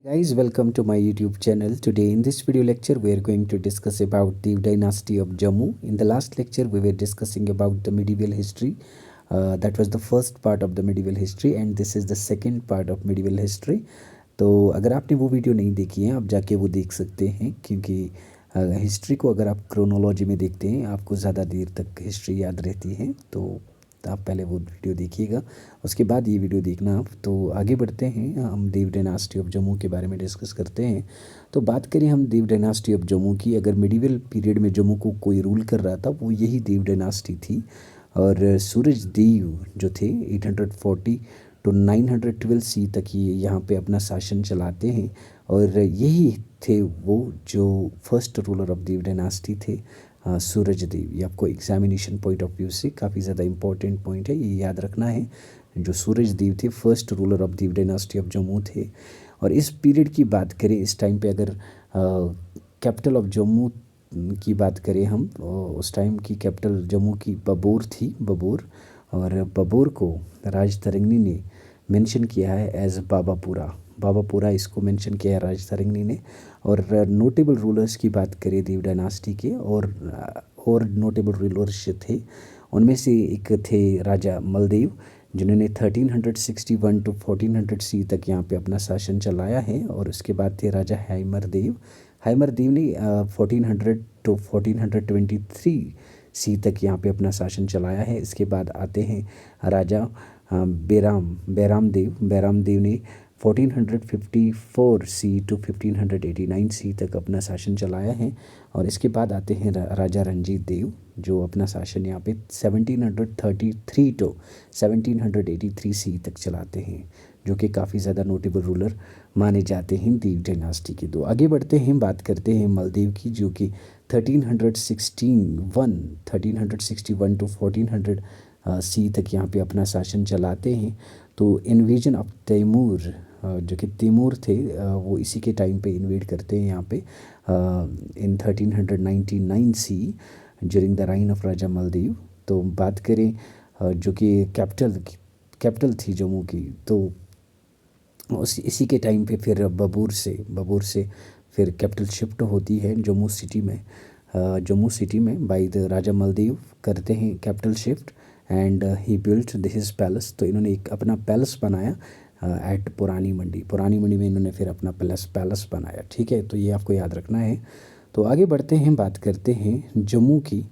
Guys, welcome to my YouTube channel. Today in this video lecture we are going to discuss about the dynasty of Jammu. In the last lecture we were discussing about the medieval history. That was the first part of the medieval history and this is the second part of medieval history. तो अगर आपने वो video नहीं देखी है आप जाके वो देख सकते हैं क्योंकि हिस्ट्री को अगर आप क्रोनोलॉजी में देखते हैं आपको ज़्यादा देर तक हिस्ट्री याद रहती है। तो आप पहले वो वीडियो देखिएगा, उसके बाद ये वीडियो देखना आप। तो आगे बढ़ते हैं, हम देव डायनास्टी ऑफ जम्मू के बारे में डिस्कस करते हैं। तो बात करें हम देव डायनास्टी ऑफ जम्मू की, अगर मिडिवल पीरियड में जम्मू को कोई रूल कर रहा था वो यही देव डायनास्टी थी। और सूरज देव जो थे 840 टू 912 सी तक ये यहाँ पे अपना शासन चलाते हैं और यही थे वो जो first ruler of Dev dynasty थे, सूरज देव। ये आपको एग्जामिनेशन पॉइंट ऑफ व्यू से काफ़ी ज़्यादा इंपॉर्टेंट पॉइंट है, ये याद रखना है। जो सूरज देव थे first ruler of Dev dynasty of Jammu थे। और इस पीरियड की बात करें, इस टाइम पे अगर कैपिटल ऑफ जम्मू की बात करें हम, उस टाइम की कैपिटल जम्मू की बबोर थी, बबोर। और बबोर को राज तरंगनी ने मेंशन किया है एज बाबापुरा, बाबापुरा इसको मेंशन किया है राज तरंगनी ने। और नोटेबल रूलर्स की बात करें देव डायनास्टी के, और नोटेबल रूलर्स थे उनमें से एक थे राजा मलदेव जिन्होंने 1361 टू 1400 सी तक यहाँ पे अपना शासन चलाया है। और उसके बाद थे राजा हैमर देव, हैमर देव ने 1400 टू 1423 सी तक यहाँ पे अपना शासन चलाया है। इसके बाद आते हैं राजा बैराम देव, बैराम देव ने 1454 सी टू 1589 सी तक अपना शासन चलाया है। और इसके बाद आते हैं राजा रंजीत देव जो अपना शासन यहाँ पे 1733 टू 1783 सी तक चलाते हैं, जो कि काफ़ी ज़्यादा नोटेबल रूलर माने जाते हैं देव डायनास्टी के। तो आगे बढ़ते हैं, बात करते हैं मलदेव की जो कि 1361 टू 1400 सी तक यहाँ पे अपना शासन चलाते हैं। तो इन्वेजन ऑफ तैमूर, जो कि तैमूर थे, वो इसी के टाइम पे इन्वेड करते हैं यहाँ पे इन 1399 सी ड्यूरिंग द राइन ऑफ राजा मलदेव। तो बात करें जो कि कैपिटल थी जम्मू की, तो इसी के टाइम पे फिर बबूर से फिर कैपिटल शिफ्ट होती है जम्मू सिटी में बाय द राजा मलदेव करते हैं capital shift and he built his palace. तो इन्होंने एक अपना पैलेस बनाया एट पुरानी मंडी में इन्होंने फिर अपना पैलेस बनाया। ठीक है, तो ये आपको याद रखना है। तो आगे बढ़ते हैं, बात करते हैं जम्मू की।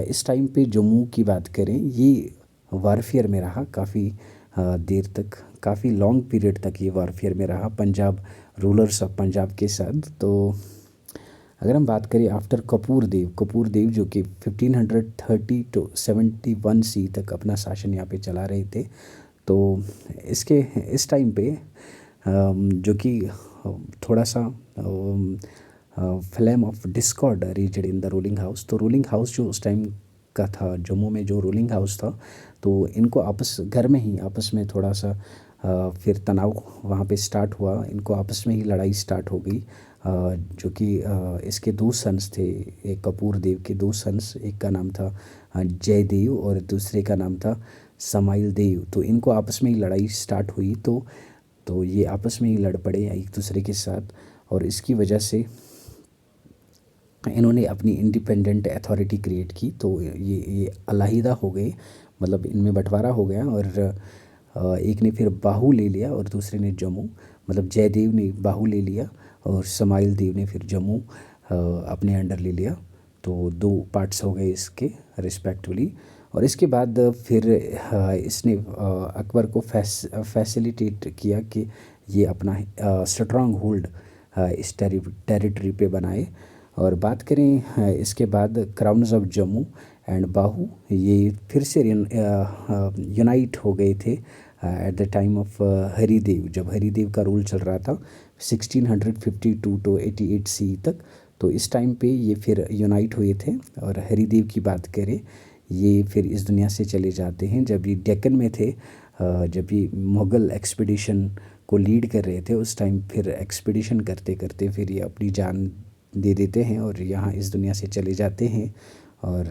इस टाइम पे जम्मू की बात करें, ये वारफेयर में रहा काफ़ी देर तक, काफ़ी लॉन्ग पीरियड तक ये वारफेयर में रहा पंजाब, रूलर्स ऑफ पंजाब के साथ। तो अगर हम बात करें आफ्टर कपूर देव जो कि 1530 टू 71 सी तक अपना शासन यहाँ पे चला रहे थे। तो इस टाइम पे जो कि थोड़ा सा flame of Discord reached in the ruling house. तो रूलिंग हाउस जो उस टाइम का था जम्मू में, जो रूलिंग हाउस था, तो इनको आपस में थोड़ा सा फिर तनाव वहाँ पे स्टार्ट हुआ, इनको आपस में ही लड़ाई स्टार्ट हो गई। जो कि इसके दो सन्स थे, एक कपूर देव के दो सन्स, एक का नाम था जयदेव और दूसरे का नाम था समाइल देव। तो इनको आपस में ही लड़ाई स्टार्ट हुई, तो ये आपस में ही लड़ पड़े एक दूसरे के साथ। और इसकी वजह से इन्होंने अपनी इंडिपेंडेंट अथॉरिटी क्रिएट की। तो ये अलहदा हो गए, मतलब इनमें बंटवारा हो गया। और एक ने फिर बाहू ले लिया और दूसरे ने जम्मू, मतलब जयदेव ने बाहू ले लिया और समाइल देव ने फिर जम्मू अपने अंडर ले लिया। तो दो पार्ट्स हो गए इसके रिस्पेक्टिवली। और इसके बाद फिर इसने अकबर को फैसिलिटेट किया कि ये अपना स्ट्रॉन्ग होल्ड इस टेरिटरी पे बनाए। और बात करें इसके बाद क्राउन्स ऑफ जम्मू एंड बाहू, ये फिर से यूनाइट हो गए थे at the time of Haridev, जब हरिदेव का रूल चल रहा था 1652 टू 88 सी तक। तो इस टाइम पे ये फिर यूनाइट हुए थे। और हरिदेव की बात करें, ये फिर इस दुनिया से चले जाते हैं जब ये डेक्कन में थे, जब ये मुग़ल एक्सपीडिशन को लीड कर रहे थे उस टाइम। फिर एक्सपीडिशन करते करते फिर ये अपनी जान दे देते हैं और यहाँ इस दुनिया से चले जाते हैं। और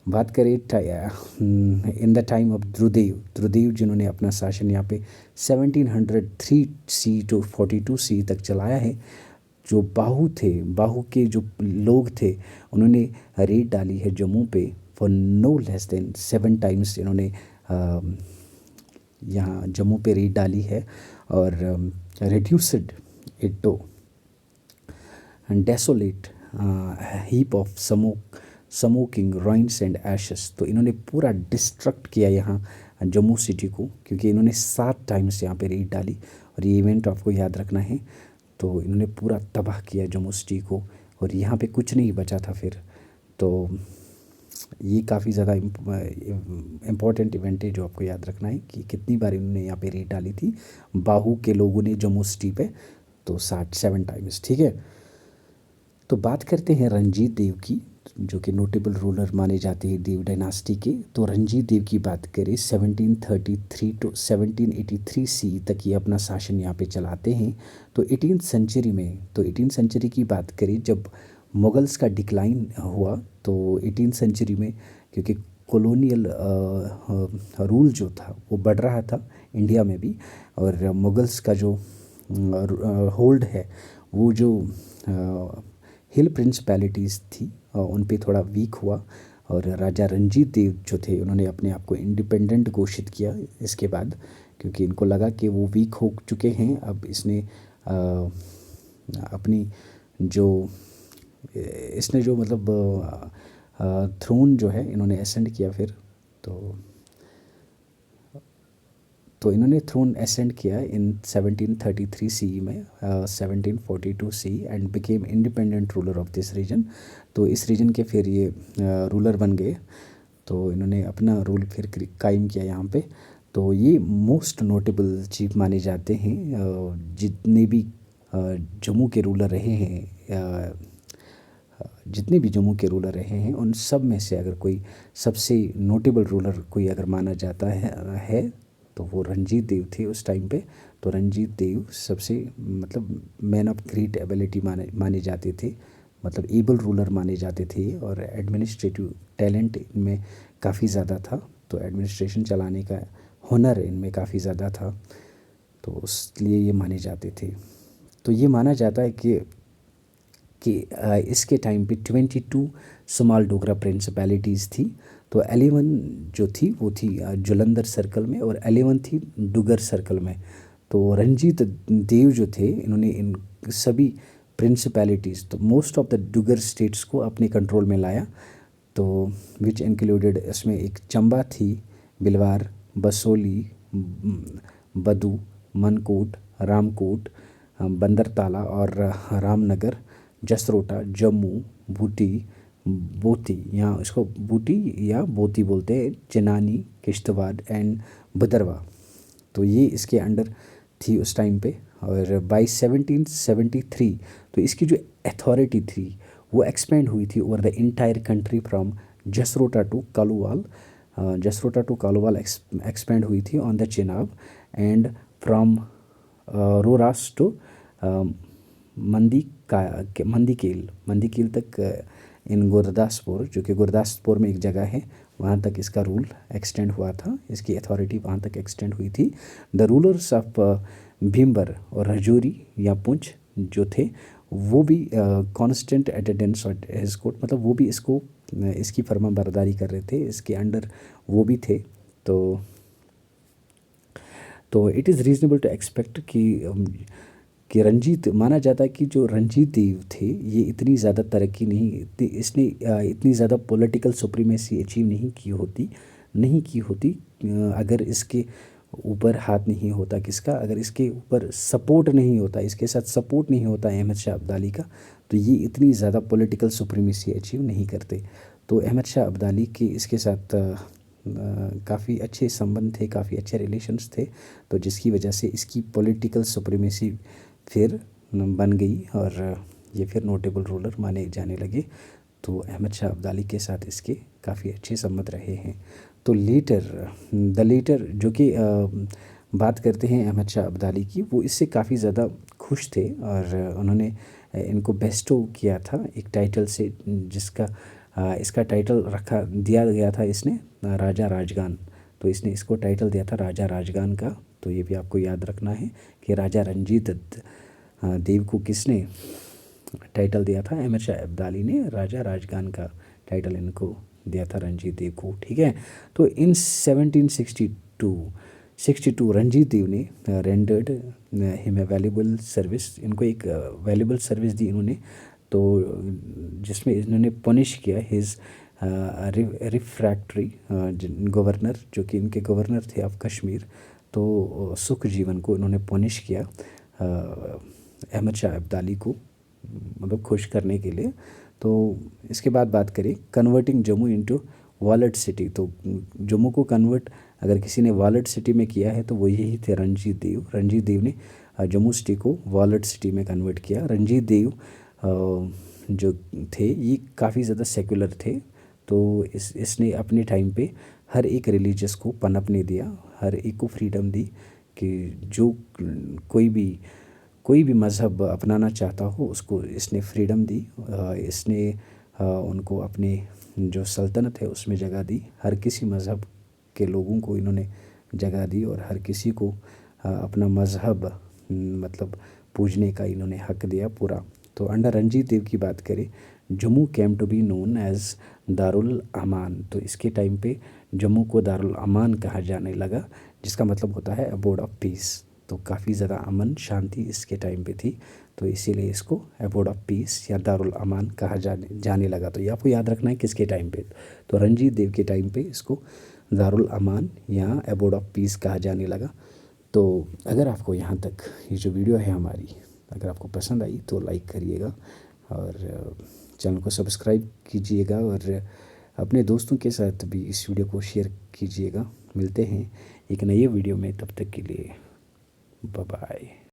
बात करें इन द टाइम ऑफ ध्रुदेव जिन्होंने अपना शासन यहाँ पे 1703 सी टू 42 सी तक चलाया है। जो बाहू के जो लोग थे उन्होंने रेड डाली है जम्मू पे for no less than 7 times. इन्होंने यहाँ जम्मू पे रेड डाली है और reduced it to desolate heap of smoking ruins and ashes। तो इन्होंने पूरा डिस्ट्रक्ट किया यहाँ जम्मू सिटी को, क्योंकि इन्होंने 7 टाइम्स यहाँ पे रेड डाली और ये इवेंट आपको याद रखना है। तो इन्होंने पूरा तबाह किया जम्मू सिटी को और यहाँ पे कुछ नहीं बचा था फिर। तो ये काफ़ी ज़्यादा इम्पॉर्टेंट इवेंट है जो आपको याद रखना है कि कितनी बार इन्होंने यहाँ पे रेड डाली थी बाहू के लोगों ने जम्मू सिटी पे। तो 7 टाइम्स, ठीक है। तो बात करते हैं रंजीत देव की, जो कि नोटेबल रूलर माने जाते हैं देव डायनास्टी के। तो रंजीत देव की बात करें 1733 टू 1783 सी तक ये अपना शासन यहाँ पे चलाते हैं। तो 18th सेंचुरी में, तो 18th सेंचुरी की बात करें जब मुगल्स का डिक्लाइन हुआ, तो 18th सेंचुरी में क्योंकि कॉलोनियल रूल जो था वो बढ़ रहा था इंडिया में भी, और मुगल्स का जो होल्ड है वो जो हिल प्रिंसिपैलिटीज़ थी उन पे थोड़ा वीक हुआ। और राजा रंजीत देव जो थे उन्होंने अपने आप को इंडिपेंडेंट घोषित किया इसके बाद, क्योंकि इनको लगा कि वो वीक हो चुके हैं। अब अपनी जो इसने जो मतलब थ्रोन जो है इन्होंने एसेंड किया फिर। तो इन्होंने थ्रोन एसेंड किया इन 1733 सी में 1742 C and became independent ruler of this region. तो इस रीजन के फिर ये रूलर बन गए। तो इन्होंने अपना रूल फिर कायम किया यहाँ पे। तो ये मोस्ट नोटेबल चीफ माने जाते हैं जितने भी जम्मू के रूलर रहे हैं, जितने भी जम्मू के रूलर रहे हैं उन सब में से अगर कोई सबसे नोटेबल रूलर कोई अगर माना जाता है तो वो रंजीत देव थे उस टाइम पे। तो रंजीत देव सबसे मतलब मैन ऑफ ग्रेट एबिलिटी माने जाते थे, मतलब एबल रूलर माने जाते थे, और एडमिनिस्ट्रेटिव टैलेंट इनमें काफ़ी ज़्यादा था। तो एडमिनिस्ट्रेशन चलाने का हुनर इनमें काफ़ी ज़्यादा था, तो इसलिए ये माने जाते थे। तो ये माना जाता है कि इसके टाइम पे 22 स्मॉल डोगरा प्रिंसिपैलिटीज़ थी। तो 11 जो थी वो थी जुलंधर सर्कल में और 11 थी डुगर सर्कल में। तो रंजीत देव जो थे इन्होंने इन सभी प्रिंसिपैलिटीज़, तो most of the Duggar states को अपने कंट्रोल में लाया। तो विच इंक्लूडेड, इसमें एक चंबा थी, बिलवार, बसोली, बदू, मनकोट, रामकोट, बंदरताला और रामनगर, जसरोटा, जम्मू, बूटी, बोती, यहाँ इसको बूटी या बोती बोलते हैं, चिनानी, किश्तवाड़ एंड भदरवा। तो ये इसके अंडर थी उस टाइम पे। और बाई 1773 तो इसकी जो अथॉरिटी थी वो एक्सपेंड हुई थी over the entire country from Jasrota to Kaluwal. Jasrota to Kaluwal expand हुई थी on the Chenab, and from Roras to Mandikel तक इन गुरदासपुर, जो कि गुरदासपुर में एक जगह है, वहाँ तक इसका रूल एक्सटेंड हुआ था, इसकी अथॉरिटी वहाँ तक एक्सटेंड हुई थी। द रूलर्स ऑफ भीमबर और रजौरी या पुंछ जो थे वो भी constant attendance at his court, मतलब वो भी इसकी फर्माबरदारी कर रहे थे, इसके अंडर वो भी थे। तो it is reasonable to expect कि रंजीत, माना जाता है कि जो रंजीत देव थे ये इतनी ज़्यादा तरक्की नहीं, इसने इतनी ज़्यादा पॉलिटिकल सुप्रीमेसी अचीव नहीं की होती अगर इसके ऊपर हाथ नहीं होता किसका, अगर इसके ऊपर सपोर्ट नहीं होता, इसके साथ सपोर्ट नहीं होता अहमद शाह अब्दाली का, तो ये इतनी ज़्यादा पॉलिटिकल सुप्रीमेसी अचीव नहीं करते। तो अहमद शाह अब्दाली के इसके साथ काफ़ी अच्छे संबंध थे, काफ़ी अच्छे रिलेशंस थे, तो जिसकी वजह से इसकी पॉलिटिकल सुप्रीमेसी फिर बन गई और ये फिर नोटेबल रूलर माने जाने लगे। तो अहमद शाह अब्दाली के साथ इसके काफ़ी अच्छे संबंध रहे हैं। तो लेटर जो कि बात करते हैं अहमद शाह अब्दाली की, वो इससे काफ़ी ज़्यादा खुश थे और उन्होंने इनको बेस्टो किया था एक टाइटल से, जिसका इसका टाइटल रखा दिया गया था इसने राजा राजगान। तो इसने इसको टाइटल दिया था राजा राजगान का। तो ये भी आपको याद रखना है कि राजा रंजीत देव को किसने टाइटल दिया था, अहमद शाह अब्दाली ने राजा राजगान का टाइटल इनको दिया था रंजीत देव को। ठीक है, तो इन 1762 रंजीत देव ने rendered him a valuable service, इनको एक वैल्यूबल सर्विस दी इन्होंने, तो जिसमें इन्होंने पनिश किया हिज रिफ्रैक्टरी गवर्नर, जो कि इनके गवर्नर थे ऑफ कश्मीर, तो सुख जीवन को इन्होंने पनिश किया अहमद शाह अब्दाली को, मतलब खुश करने के लिए। तो इसके बाद बात करें converting Jammu into wallet city. तो जम्मू को कन्वर्ट अगर किसी ने वॉलेट सिटी में किया है तो वो यही थे रंजीत देव। रंजीत देव ने जम्मू सिटी को वॉलेट सिटी में कन्वर्ट किया। रंजीत देव जो थे ये काफ़ी ज़्यादा सेकुलर थे, तो इसने अपने टाइम पे हर एक रिलीजियस को पनपने दिया, हर एक को फ्रीडम दी कि जो कोई भी मज़हब अपनाना चाहता हो उसको इसने फ्रीडम दी। इसने उनको अपने जो सल्तनत है उसमें जगह दी, हर किसी मज़हब के लोगों को इन्होंने जगह दी और हर किसी को अपना मज़हब मतलब पूजने का इन्होंने हक दिया पूरा। तो अंडर रंजीत देव की बात करें, Jammu came to be known as Darul Aman. तो इसके टाइम पे जम्मू को दारुल अमान कहा जाने लगा, जिसका मतलब होता है अबोर्ड ऑफ पीस। तो काफ़ी ज़्यादा अमन शांति इसके टाइम पे थी, तो इसीलिए इसको अबोर्ड ऑफ पीस या दारुल अमान कहा जाने लगा। तो ये आपको याद रखना है किसके टाइम पे, तो रंजीत देव के टाइम पे इसको दारुल अमान या अबोर्ड ऑफ पीस कहा जाने लगा। तो अगर आपको यहाँ तक ये जो वीडियो है हमारी अगर आपको पसंद आई तो लाइक करिएगा और चैनल को सब्सक्राइब कीजिएगा और अपने दोस्तों के साथ भी इस वीडियो को शेयर कीजिएगा। मिलते हैं एक नए वीडियो में, तब तक के लिए बाय बाय।